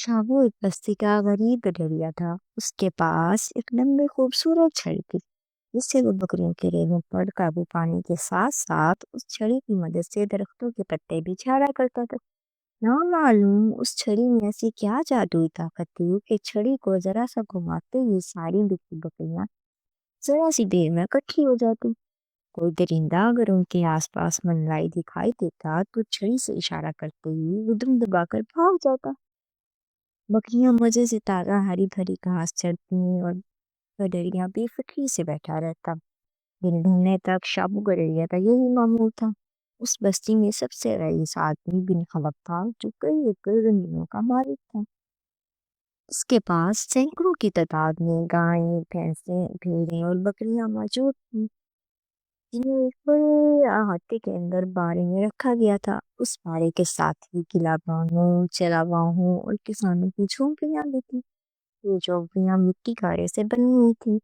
शाबू एक बस्ती का गरीब गडरिया था। उसके पास एक लंबी खूबसूरत छड़ी थी जिससे वो बकरियों के रेंगों पर काबू पाने के साथ साथ उस छड़ी की मदद से दरख्तों के पत्ते भी झाड़ा करता था। ना मालूम उस छड़ी में ऐसी क्या जादुई ताकत थी कि छड़ी को जरा सा घुमाते ही सारी बिखरी बकरियां जरा सी देर में इकट्ठी हो जाती। कोई दरिंदा अगर उनके आसपास मंडराई दिखाई देता तो छड़ी से इशारा करते ही वो दुम दबाकर भाग जाता। बकरियां मजे से ताजा हरी भरी घास चरती और गडरिया बेफिक्री से बैठा रहता। दिन ढूंढने तक शाबू गडरिया का यही मामूल था। उस बस्ती में सबसे रईस आदमी बिन खलक था जो कई एकड़ जमीनों का मालिक था। उसके पास सैकड़ों की तादाद में गायें, भैंसें, भेड़ें और बकरियां मौजूद थीं जिन्हें एक बड़े अहाते के अंदर बाड़े में रखा गया था। उस बाड़े के साथ ही किलाबानों, चरागाहों और किसानों की झोंपड़ियां भी थी। ये झोंपड़ियां मिट्टी कारे से बनी हुई थी।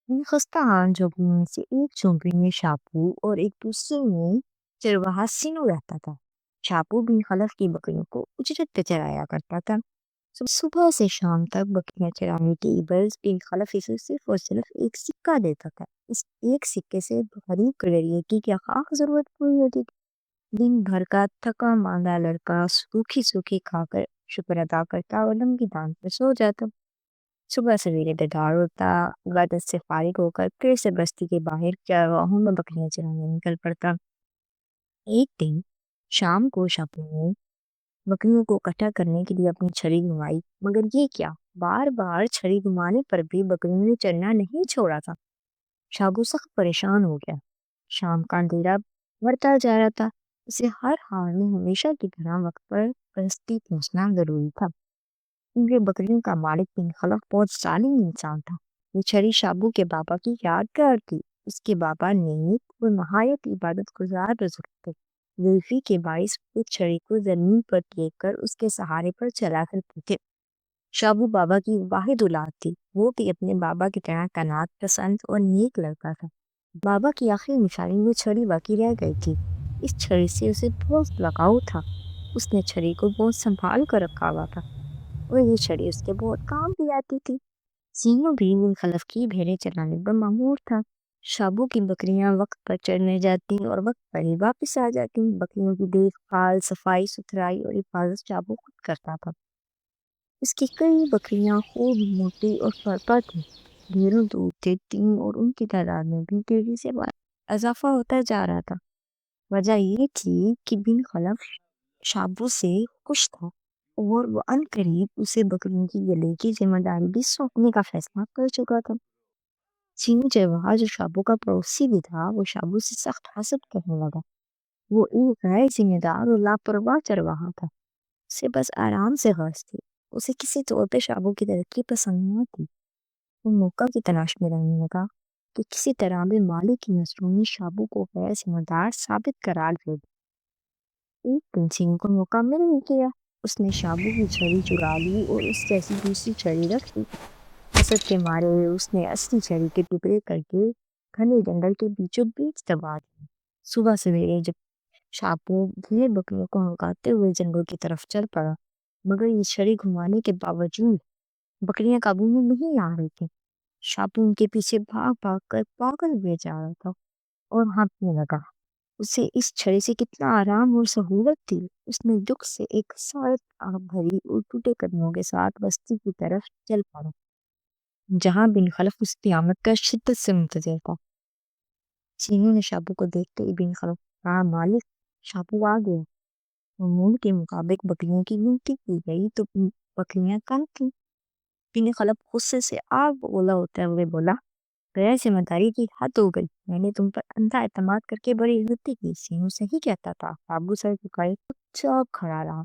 इन खस्ताहाल झोंपड़ियों में से एक झोंपड़ी में शापू और एक दूसरे में चरवाहा सीनू रहता था। शापू बिन खलफ की बकरियों को उजरत पे चराया करता था। सुबह से शाम तक बकरियां चराने के एवज बिन खलफ इसे सिर्फ और सिर्फ एक सिक्का देता था। इस एक सिक्के से गरीब गडरिये की क्या खास जरूरत पूरी होती थी। दिन भर का थका मांदा लड़का सूखी सूखी खाकर शुक्र अदा करता और लंबी दान पर सो जाता। सुबह सवेरे बेदार होता, इबादत से फारिग होकर फिर से बस्ती के बाहर चरवाहों में बकरियां चराने निकल पड़ता। एक दिन शाम को शापू ने बकरियों को इकट्ठा करने के लिए अपनी छड़ी घुमाई, मगर ये क्या, बार बार छड़ी घुमाने पर भी बकरियों ने चलना नहीं छोड़ा था। शाबू सख्त परेशान हो गया। शाम का अंधेरा बढ़ता जा रहा था। उसे हर हाल में हमेशा की तरह वक्त पर बस्ती पहुंचना जरूरी था। क्योंकि बकरियों का मालिक बिन खलफ बहुत जालिम इंसान था। ये छड़ी शाबू के बाबा की यादगार थी। उसके बाबा नेक और नहायत इबादत गुजार बुजुर्ग थे। जुल्फी के बाइस उस छड़ी को जमीन पर टेक कर उसके सहारे पर चला करते थे। शाबू बाबा की वाहिद औलाद थी। वो भी अपने बाबा की तरह कनात पसंद और नेक लड़का था। बाबा की आखिरी निशानी में छड़ी बाकी रह गई थी। इस छड़ी से उसे बहुत लगाव था। उसने छड़ी को बहुत संभाल कर रखा हुआ था और ये छड़ी उसके बहुत काम भी आती थी। सीनू भी मुनखलफ की भेड़ें चलाने पर मामूर था। शाबू की बकरियां वक्त पर चरने जाती और वक्त पर ही वापस आ जाती। बकरियों की देखभाल, सफाई सुथराई और हिफाजत शाबू खुद करता था। उसकी कई बकरियां खूब मोटी और फरपा थीं। ढेरों दूध देती और उनकी तादाद में भी तेजी से इजाफा होता जा रहा था। वजह ये थी कि बिन खलफ शाबू से खुश था और वो अनकरीब उसे बकरियों की गले की जिम्मेदारी भी सौंपने का फैसला कर चुका था। चीनी चरवाहा जो शाबू का पड़ोसी भी था, वो शाबू से सख्त हसद करने लगा। वो एक गैर जिम्मेदार और लापरवाह चरवाहा था। उसे बस आराम से गर्ज थी। उसे किसी तौर पे शाबू की तरक्की पसंद न थी। वो मौका की तलाश में रहने लगा कि किसी तरह भी मालिक की नजरों में शाबू को गैर जिम्मेदार साबित करार दे दे। एक दिन सिंह को मौका मिल ही गया। उसने शाबू की छड़ी चुरा ली और उस जैसी दूसरी छड़ी रख ली। हसद के मारे उसने असली छड़ी के टुकड़े करके घने जंगल के बीचों बीच दबा दिए। सुबह सवेरे जब शाबू भेड़ बकरियों को हंकाते हुए जंगल की तरफ चल पड़ा, मगर ये छड़ी घुमाने के बावजूद बकरियां काबू में नहीं आ रही थी। शाबू उनके पीछे भाग भाग कर पागल हुए जा रहा था और हाँफने लगा। उसे इस छड़ी से कितना आराम और सहूलत थी। उसने दुख से एक साथ आग भरी और टूटे कदमों के साथ बस्ती की तरफ चल पड़ा, जहां बिन खलफ उस कयामत का शिद्दत से मुंतजर था। चीनू ने शाबू को देखते ही बिन खलफ कहा, मालिक, शाबू आ गया। मामूल के मुताबिक बकरियों की गिनती की गई तो बकरियां कम थी। बिन खलफ गुस्से से आग बबूला होते हुए बोला, गैर जिम्मेदारी की हद हो गई। मैंने तुम पर अंधा एतमाद करके बड़ी इज्जती की। सीनू सही कहता था। बाबू सर झुकाए चुपचाप खड़ा रहा।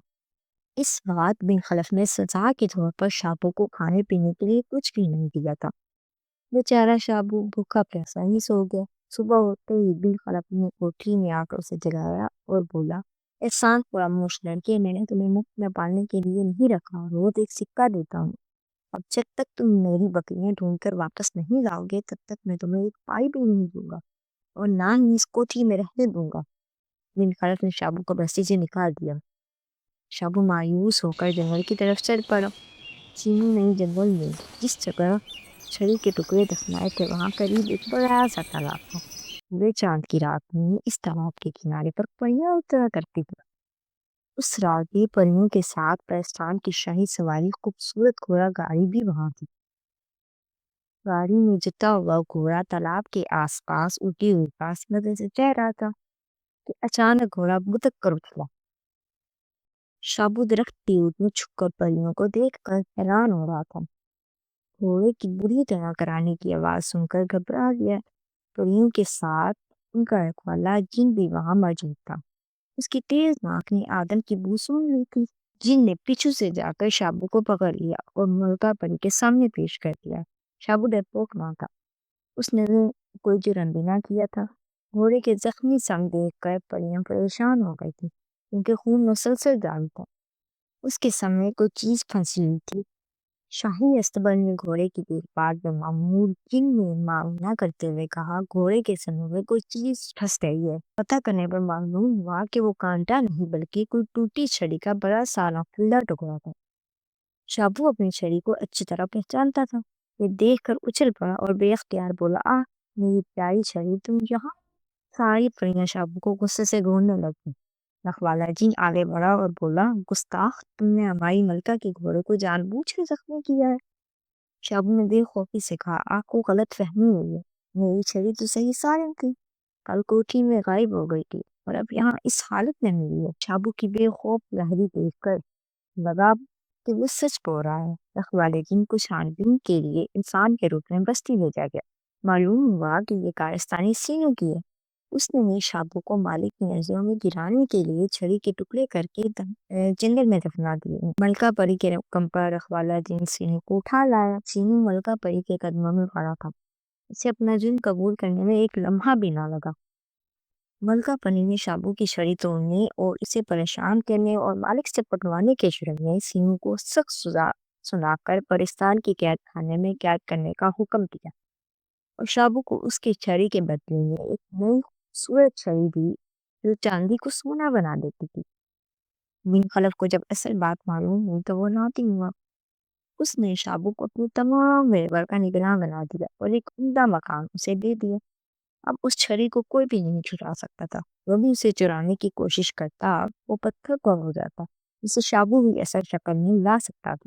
इस बात बिन खलफ ने सजा के तौर पर शाबू को खाने पीने के लिए कुछ भी नहीं दिया था। बेचारा शाबू भूखा प्यासा ही सो गया। सुबह होते ही बिन खलफ ने कोठरी में आकर उसे जगाया और बोला, एहसान फरामोश लड़के, मैंने तुम्हें मुफ्त में पालने के लिए नहीं रखा, रोज एक सिक्का देता हूँ। अब जब तक तुम मेरी बकरियां ढूंढ कर वापस नहीं लाओगे तब तक मैं तुम्हें एक पाई भी नहीं दूंगा और ना ही इस कोठी में रहने दूंगा। बिन खलफ ने शाबू को बस्ती से निकाल दिया। شابو مایوس ہو کر جنگل کی طرف چل پڑا۔ سینو نے جنگل میں جس جگہ چھڑی کے ٹکڑے دفنائے تھے وہاں قریب ایک بڑا سا تالاب تھا۔ پورے چاند کی رات میں اس تالاب کے کنارے پر پریاں اترا کرتی تھی۔ اس رات بھی پریوں کے ساتھ پرستان کی شاہی سواری خوبصورت گھوڑا گاڑی بھی وہاں تھی۔ گاڑی میں جتا ہوا گھوڑا تالاب کے آس پاس اڑتی ہوئی پاس مزے سے چل رہا تھا کہ اچانک گھوڑا بتک کر اچھلا۔ شابو درخت کی اوٹ میں چھپ کر پریوں کو دیکھ کر حیران ہو رہا تھا۔ گھوڑے کی بری طرح کرانے کی آواز سن کر گھبرا گیا۔ پریوں کے ساتھ ان کا رکھوالا جن بھی وہاں موجود تھا۔ اس کی تیز ناک نے آدم کی بو سونگھ لی تھی۔ جن نے پیچھے سے جا کر شابو کو پکڑ لیا اور ملکہ پری کے سامنے پیش کر دیا۔ شابو ڈرپوک نہ تھا، اس نے کوئی جرم بھی نہ کیا تھا۔ گھوڑے کے زخمی سنگ دیکھ کر پریاں پریشان ہو گئی تھی کیونکہ خون مسلسل جاری تھا۔ اس کے سامنے کوئی چیز پھنسی ہوئی تھی۔ شاہی استبل میں گھوڑے کی دیکھ بھال میں معمور جن نے معائنہ کرتے ہوئے کہا گھوڑے کے سنگ میں کوئی چیز پھنس گئی ہے۔ پتہ کرنے پر معلوم ہوا کہ وہ کانٹا نہیں بلکہ کوئی ٹوٹی چھڑی کا بڑا سالا پھلا ٹکڑا تھا۔ شابو اپنی چھڑی کو اچھی طرح پہچانتا تھا۔ یہ دیکھ کر اچھل پڑا اور بے اختیار بولا، آہ میری پیاری چھڑی تم یہاں۔ ساری پریاں شابو کو غصے سے گھورنے لگی۔ رکھوالا جن آگے بڑھا اور بولا، گستاخ، تم نے ہماری ملکہ کے گھوڑے کو جان بوجھ کے زخمی کیا ہے۔ شابو نے بے خوفی سے کہا، آپ کو غلط فہمی ہوئی ہے، میری چھڑی تو صحیح سالم تھی، کل کوٹھی میں غائب ہو گئی تھی اور اب یہاں اس حالت میں ملی ہے۔ شابو کی بے خوف لہری دیکھ کر لگا کہ وہ سچ بول رہا ہے۔ رکھوالے جن کو چھان بین کے لیے انسان کے روپ میں بستی بھیجا گیا۔ معلوم ہوا کہ یہ کارستانی سینو کی ہے۔ اس نے شابو کو مالک کی نظروں میں گرانے کے لیے چھڑی کے ٹکڑے کر کے جنگل میں دفنا دیے۔ ملکہ پری کے حکم پر رکھوالا جن سینو کو اٹھا لایا۔ سینو ملکہ پری کے قدموں میں پڑا تھا۔ اسے اپنا جرم قبول کرنے میں ایک لمحہ بھی نہ لگا۔ ملکہ پری نے شابو کی چھڑی توڑنے اور اسے پریشان کرنے اور مالک سے پٹوانے کے جرم میں سینو کو سخت سزا سنا کر پرستان کی قید خانے میں قید کرنے کا حکم دیا اور شابو کو اس کی چھڑی کے بدلے میں ایک نئی خوبصورت چھڑی دی جو چاندی کو سونا بنا دیتی تھی۔ بن خلف کو جب اصل بات معلوم ہوئی تو وہ ناٹی ہوا۔ اس نے شابو کو اپنی تمام زیور کا نگراں بنا دیا اور ایک عمدہ مکان اسے دے دیا۔ اب اس چھڑی کو کوئی بھی نہیں چرا سکتا تھا۔ وہ بھی اسے چرانے کی کوشش کرتا وہ پتھر کو ہو جاتا، جسے شابو بھی اصل شکل میں لا سکتا تھا۔